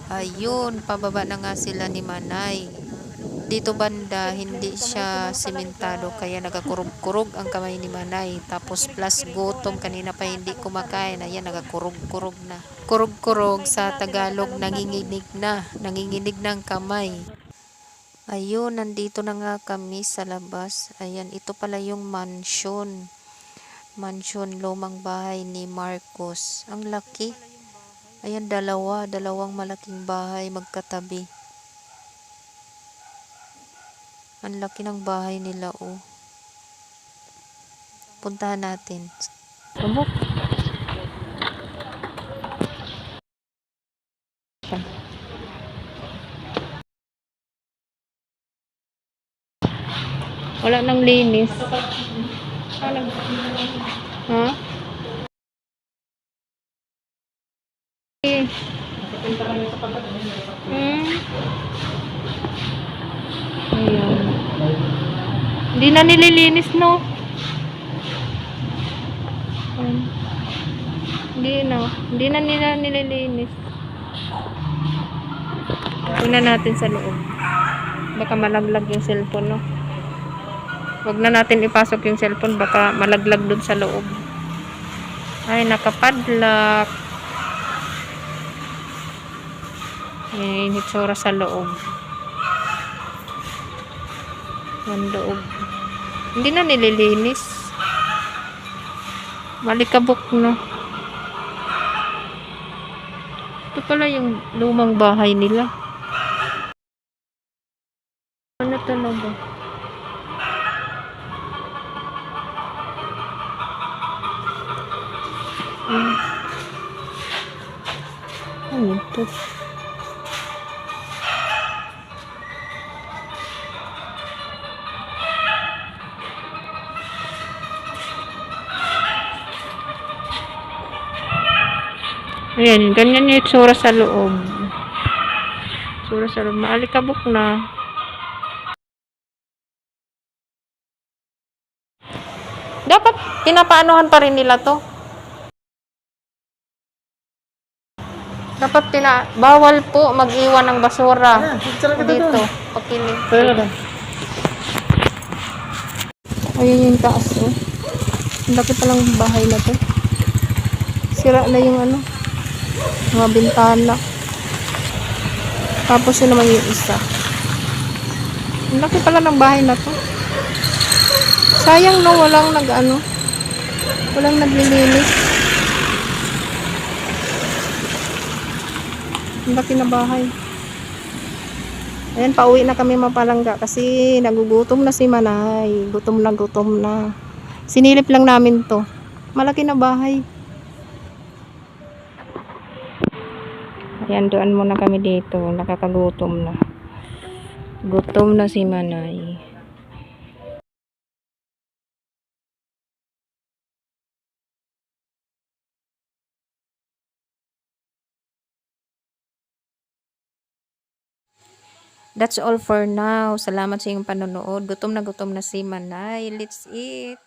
Ayun, pababa na nga sila ni Manay. Dito banda, hindi siya simentado kaya nagakurog-kurog ang kamay ni Manay. Tapos plus gutom, kanina pa hindi kumakain. Ayan, nagakurog-kurog na. Kurog-kurog sa Tagalog, nanginginig na. Nanginginig ng kamay. Ayun, nandito na nga kami sa labas. Ayan, ito pala yung mansion. Mansion, lumang bahay ni Marcos. Ang laki. Ayan, dalawang malaking bahay magkatabi. Ang laki ng bahay nila, oh. Puntahan natin. Subok. Wala nang linis. Ha? Ayan. Hindi na nililinis, no? Ayan. Hindi na nila nililinis. Tingnan natin sa loob. Baka malaglag yung cellphone, no? Wag na natin ipasok yung cellphone, baka malaglag dun sa loob. Ay, nakapadlock. Ayan, hitsura sa loob. Ang loob. Hindi na nililinis. Malikabok, no? Ito pala yung lumang bahay nila. Ano talaga? Ano ito? Ayan, ganyan yung itsura sa loob. Itsura sa loob. Maalikabok na. Dapat pinapaanohan pa rin nila to. Dapat bawal po mag-iwan ng basura dito. Pakinig. Ayun yung taas, oh. Ang laki palang bahay na to. Sira na yung ano, mga bintana. Tapos yun naman yung isa. Ang laki pala ng bahay na to. Sayang, no, walang naglilinis. Ang laki na bahay. Ayan, pauwi na kami Mapalangga kasi nagugutom na si Manay. Gutom na. Sinilip lang namin to. Malaki na bahay. Ayan, doon muna kami dito. Nakakagutom na. Gutom na si Manay. That's all for now. Salamat sa iyong panonood. Gutom na si Manay. Let's eat.